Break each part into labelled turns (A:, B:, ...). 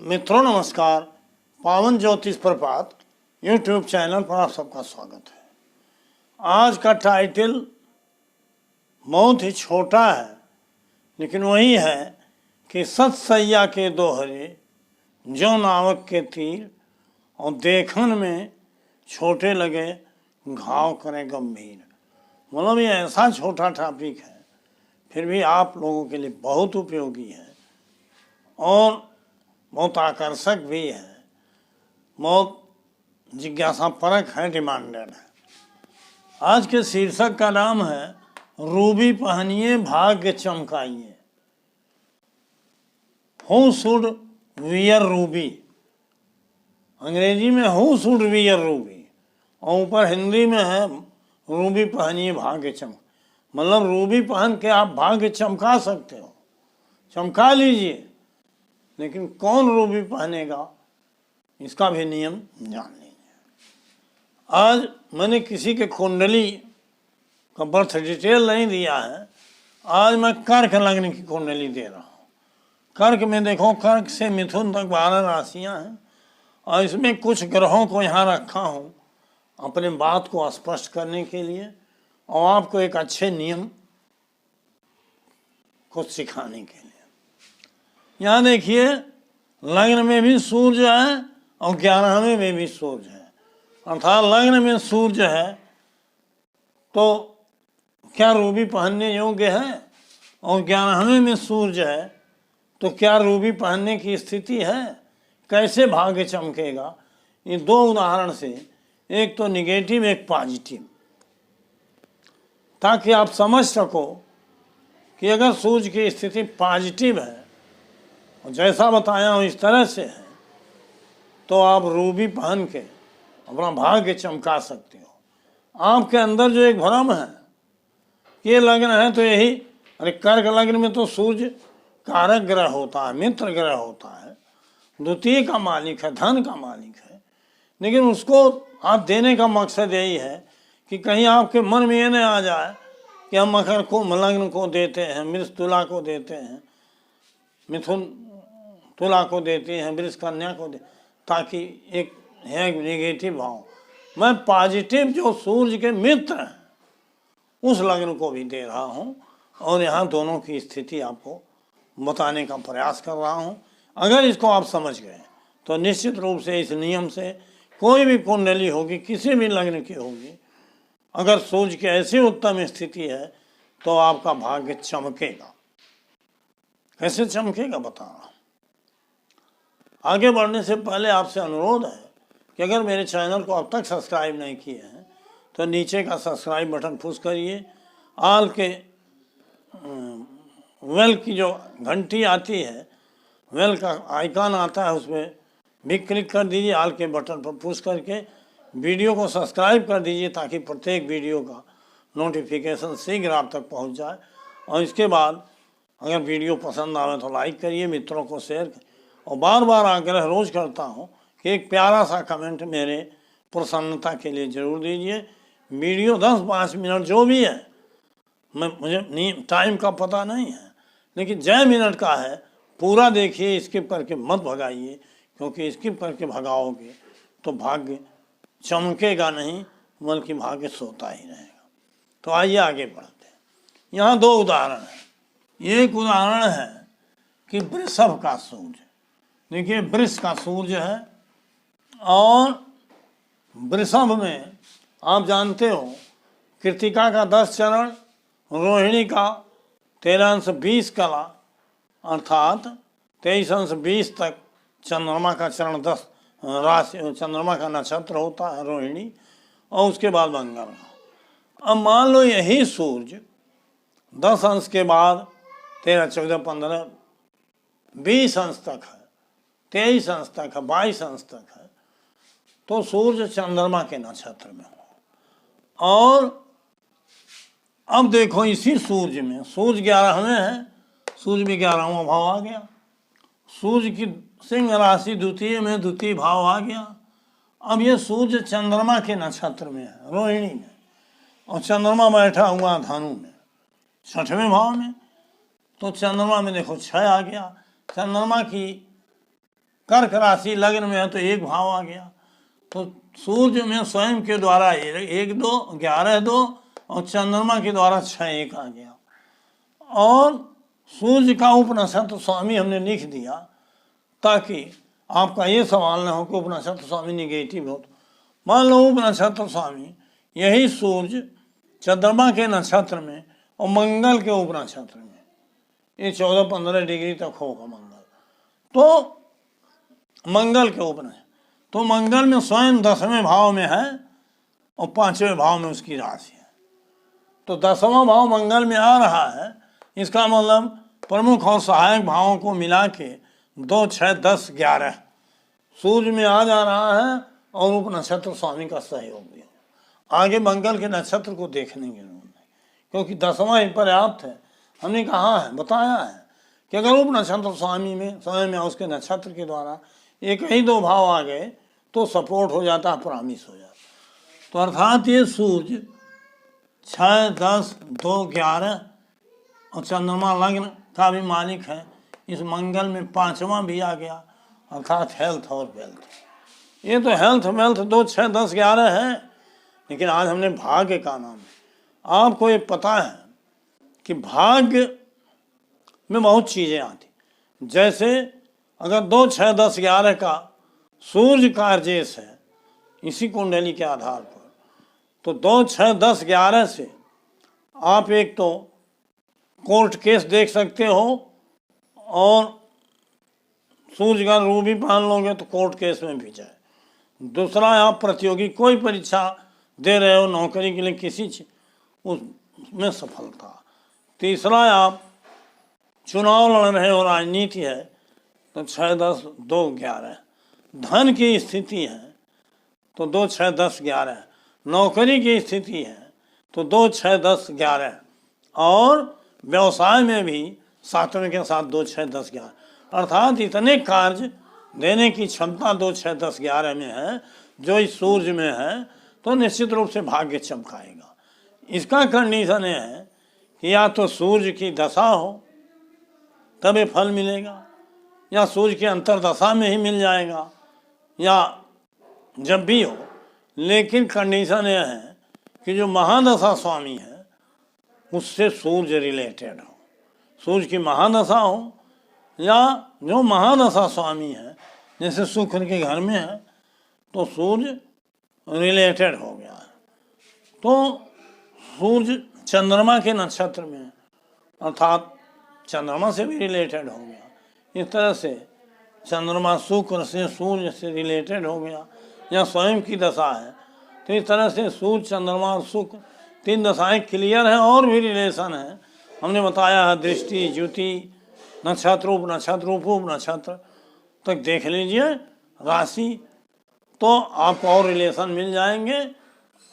A: मित्रों नमस्कार। पावन ज्योतिष प्रपात यूट्यूब चैनल पर आप सबका स्वागत है। आज का टाइटल बहुत ही छोटा है, लेकिन वही है कि सतसैया के दोहरे जो नावक के तीर और देखन में छोटे लगे घाव करें गंभीर। मतलब ये ऐसा छोटा टॉपिक है, फिर भी आप लोगों के लिए बहुत उपयोगी है और बहुत आकर्षक भी है, बहुत जिज्ञासा परक है, डिमांडेड है। आज के शीर्षक का नाम है रूबी पहनिए भाग्य चमकाइए। हु शुड वियर रूबी, अंग्रेजी में हु शुड वियर रूबी और ऊपर हिंदी में है रूबी पहनिए भाग्य चमक। मतलब रूबी पहन के आप भाग्य चमका सकते हो, चमका लीजिए, लेकिन कौन रूबी पहनेगा इसका भी नियम जान लीजिए। आज मैंने किसी के कुंडली का बर्थ डिटेल नहीं दिया है, आज मैं कर्क लग्न की कुंडली दे रहा हूँ। कर्क में देखो, कर्क से मिथुन तक 12 राशियाँ हैं और इसमें कुछ ग्रहों को यहाँ रखा हूँ अपने बात को स्पष्ट करने के लिए और आपको एक अच्छे नियम को सिखाने के लिए। यहाँ देखिए, लग्न में भी सूर्य है और 11वें में भी सूर्य है। अर्थात लग्न में सूर्य है तो क्या रूबी पहनने योग्य है, और 11वें में सूर्य है तो क्या रूबी पहनने की स्थिति है, कैसे भाग्य चमकेगा। ये दो उदाहरण से, एक तो निगेटिव एक पॉजिटिव, ताकि आप समझ सको कि अगर सूर्य की स्थिति पॉजिटिव है और जैसा बताया हूँ इस तरह से है, तो आप रूबी पहन के अपना भाग्य चमका सकते हो। आपके अंदर जो एक भ्रम है, ये लग्न है तो यही, अरे कर्क लग्न में तो सूर्य कारक ग्रह होता है, मित्र ग्रह होता है, द्वितीय का मालिक है, धन का मालिक है, लेकिन उसको आप देने का मकसद यही है कि कहीं आपके मन में ये नहीं आ जाए कि हम मकर को लग्न को देते हैं, मृष तुला को देते हैं, मिथुन तुला को देते हैं, वृष कन्या को दे, ताकि एक है नेगेटिव भाव। मैं पॉजिटिव जो सूर्य के मित्र हैं उस लग्न को भी दे रहा हूँ और यहाँ दोनों की स्थिति आपको बताने का प्रयास कर रहा हूँ। अगर इसको आप समझ गए तो निश्चित रूप से इस नियम से कोई भी कुंडली होगी, किसी भी लग्न की होगी, अगर सूर्य की ऐसी उत्तम स्थिति है तो आपका भाग्य चमकेगा। कैसे चमकेगा बता रहा हूँ। आगे बढ़ने से पहले आपसे अनुरोध है कि अगर मेरे चैनल को अब तक सब्सक्राइब नहीं किए हैं तो नीचे का सब्सक्राइब बटन पुश करिए, आल के वेल की जो घंटी आती है, वेल का आइकन आता है, उसमें भी क्लिक कर दीजिए। आल के बटन पर पुश करके वीडियो को सब्सक्राइब कर दीजिए ताकि प्रत्येक वीडियो का नोटिफिकेशन शीघ्र आप तक पहुंच जाए। और इसके बाद अगर वीडियो पसंद आवे तो लाइक करिए, मित्रों को शेयर करिए और बार बार आग्रह रोज करता हूँ कि एक प्यारा सा कमेंट मेरे प्रसन्नता के लिए ज़रूर दीजिए। वीडियो 10-5 मिनट जो भी है, मुझे टाइम का पता नहीं है, लेकिन जय मिनट का है, पूरा देखिए, स्किप करके मत भगाइए, क्योंकि स्किप करके भगाओगे तो भाग्य चमकेगा नहीं, बल्कि भाग्य सोता ही रहेगा। तो आइए आगे बढ़ते हैं। यहाँ दो उदाहरण हैं। एक उदाहरण है कि वृषभ का सूर्य, देखिए वृष का सूर्य है और वृषभ में आप जानते हो कृतिका का 10 चरण, रोहिणी का 13 अंश 20 कला, अर्थात 23 अंश 20 तक चंद्रमा का चरण 10 राशि, चंद्रमा का नक्षत्र होता है रोहिणी, और उसके बाद मंगल का। अब मान लो यही सूर्य 10 अंश के बाद 13, 14, 15, 20 अंश तक है, 23 अंश तक है, 22 अंश तक है, तो सूर्य चंद्रमा के नक्षत्र में हो। और अब देखो इसी सूर्य में, सूर्य 11वें है, सूर्य में 11वां भाव आ गया, सूर्य की सिंह राशि द्वितीय में द्वितीय भाव आ गया। अब ये सूर्य चंद्रमा के नक्षत्र में है, रोहिणी में, और चंद्रमा बैठा हुआ धनु में 6वें भाव में, तो चंद्रमा में देखो 6 आ गया। चंद्रमा की कर्क राशि लग्न में है तो 1 भाव आ गया, तो सूर्य में स्वयं के द्वारा 1 2 11 2 और चंद्रमा के द्वारा 6 1 आ गया। और सूर्य का उपनक्षत्र स्वामी हमने लिख दिया ताकि आपका ये सवाल न हो कि उपनक्षत्र स्वामी निगेटिव हो। मान लो उपनक्षत्र स्वामी यही सूर्य चंद्रमा के नक्षत्र में और मंगल के उपनक्षत्र में, ये 14-15 डिग्री तक होगा मंगल, तो मंगल के उपनक्षत्र, तो मंगल में स्वयं 10वें भाव में है और 5वें भाव में उसकी राशि है, तो 10वां भाव मंगल में आ रहा है। इसका मतलब प्रमुख और सहायक भावों को मिला के 2 6 10 11 सूर्य में आ जा रहा है और उपनक्षत्र स्वामी का सहयोग भी। आगे मंगल के नक्षत्र को देखने की जरूरत नहीं, क्योंकि 10वां ही पर्याप्त है। हमने कहा है, बताया है कि अगर उपनक्षत्र स्वामी में स्वयं में उसके नक्षत्र के द्वारा 1 ही 2 भाव आ गए तो सपोर्ट हो जाता है, प्रॉमिस हो जाता। तो अर्थात ये सूर्य 6 10 2 11 और चंद्रमा लग्न का भी मालिक है। इस मंगल में 5वां भी आ गया, अर्थात हेल्थ और वेल्थ। ये तो हेल्थ वेल्थ 2 6 10 11 है, लेकिन आज हमने भाग्य का नाम है। आपको ये पता है कि भाग्य में बहुत चीज़ें आती, जैसे अगर 2 6 10 11 का सूर्य कार्जेश है इसी कुंडली के आधार पर, तो 2 6 10 11 से आप एक तो कोर्ट केस देख सकते हो, और सूर्य का रूबी पहन लोगे तो कोर्ट केस में भी जाए। दूसरा, आप प्रतियोगी कोई परीक्षा दे रहे हो नौकरी के लिए, किसी उसमें सफलता। तीसरा, आप चुनाव लड़ रहे हो, राजनीति है, तो 6 10 2 11। धन की स्थिति है तो 2 6 10 11। नौकरी की स्थिति है तो 2 6 10 11। और व्यवसाय में भी 7वें के साथ 2 6 10 11, अर्थात इतने कार्य देने की क्षमता 2 6 10 11 में है जो इस सूर्य में है, तो निश्चित रूप से भाग्य चमकाएगा। इसका कंडीशन है कि या तो सूर्य की दशा हो तब ये फल मिलेगा, या सूर्य की अंतर्दशा में ही मिल जाएगा, या जब भी हो। लेकिन कंडीशन यह है कि जो महादशा स्वामी है उससे सूर्य रिलेटेड हो, सूर्य की महादशा हो, या जो महादशा स्वामी है जैसे शुक्र के घर में है तो सूर्य रिलेटेड हो गया है। तो सूर्य चंद्रमा के नक्षत्र में, अर्थात चंद्रमा से भी रिलेटेड हो गया। इस तरह से चंद्रमा शुक्र से सूर्य से रिलेटेड हो गया, या स्वयं की दशा है, तो इस तरह से सूर्य चंद्रमा और शुक्र 3 दशाएं क्लियर हैं। और भी रिलेशन है, हमने बताया है दृष्टि, ज्योति, नक्षत्र, उप नक्षत्र, उप नक्षत्र तक देख लीजिए राशि, तो आपको और रिलेशन मिल जाएंगे।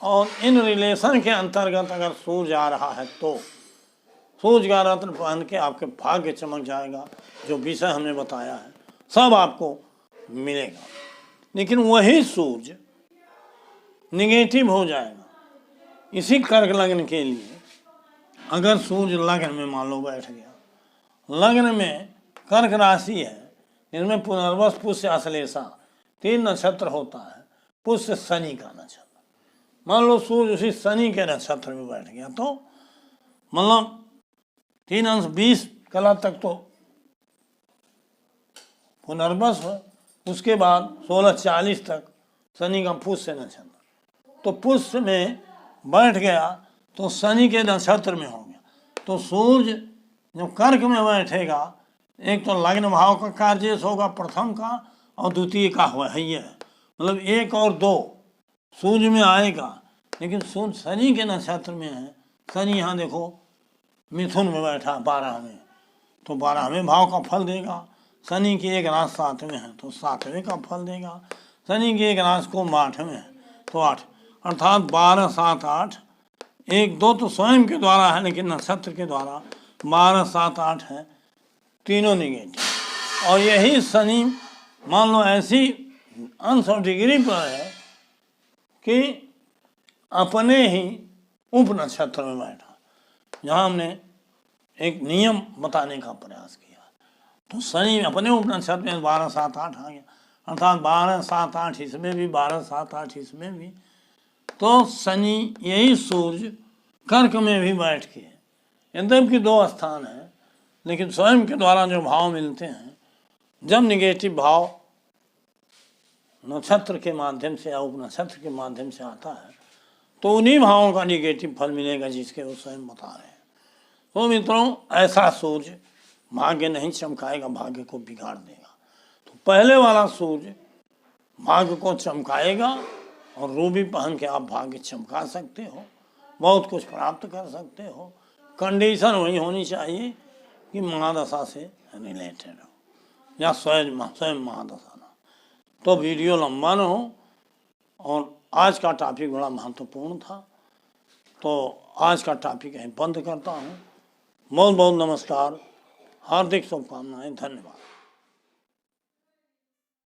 A: और इन रिलेशन के अंतर्गत अगर सूर्य आ रहा है तो सूर्य का रत्न पहन के आपके भाग्य चमक जाएगा। जो विषय हमने बताया है सब आपको मिलेगा। लेकिन वही सूर्य निगेटिव हो जाएगा। इसी कर्क लग्न के लिए अगर सूर्य लग्न में मान लो बैठ गया, लग्न में कर्क राशि है, इसमें पुनर्वस, पुष्य, आश्लेषा 3 नक्षत्र होता है। पुष्य शनि का नक्षत्र, मान लो सूर्य उसी शनि के नक्षत्र में बैठ गया तो मतलब 3 अंश 20 कला तक तो पुनर्वस है, उसके बाद 16:40 तक शनि का पुष्य नक्षत्र, तो पुष्य में बैठ गया तो शनि के नक्षत्र में हो गया। तो सूर्य जो कर्क में बैठेगा, एक तो लग्न भाव का कार्य होगा प्रथम का, और द्वितीय का हुआ है ये, मतलब 1 और 2 सूर्य में आएगा। लेकिन सूर्य शनि के नक्षत्र में है। शनि यहाँ देखो मिथुन में बैठा 12 में, तो 12वें भाव का फल देगा। शनि की एक राशि 7वें है तो 7वें का फल देगा। शनि की एक राशि को 8वें है तो 8, अर्थात 12 7 8, 1 2 तो स्वयं के द्वारा है, लेकिन नक्षत्र के द्वारा 12 7 8 है, तीनों निगेटिव। और यही शनि मान लो ऐसी अंश और डिग्री पर है कि अपने ही उप नक्षत्र में बैठा। यहाँ हमने एक नियम बताने का प्रयास किया। तो शनि अपने उपनिषद में 12, 7, 8 आ गया, अर्थात 12, 7, 8 इसमें भी, 12, 7, 8 इसमें भी। तो शनि यही सूर्य कर्क में भी बैठ के, यद्यपि 2 स्थान है, लेकिन स्वयं के द्वारा जो भाव मिलते हैं, जब निगेटिव भाव नक्षत्र के माध्यम से या उपनक्षत्र के माध्यम से आता है, तो उन्हीं भावों का निगेटिव फल मिलेगा जिसके वो स्वयं बता रहे हैं। तो मित्रों, ऐसा सूर्य भाग्य नहीं चमकाएगा, भाग्य को बिगाड़ देगा। तो पहले वाला सूर्य भाग्य को चमकाएगा, और रूबी पहन के आप भाग्य चमका सकते हो, बहुत कुछ प्राप्त कर सकते हो। कंडीशन वही होनी चाहिए कि महादशा से रिलेटेड हो या स्वयं महादशा ना। तो वीडियो लंबा न हो, और आज का टॉपिक बड़ा महत्वपूर्ण था, तो आज का टॉपिक यहीं बंद करता हूँ। बहुत बहुत नमस्कार, हार्दिक शुभकामनाएं, धन्यवाद।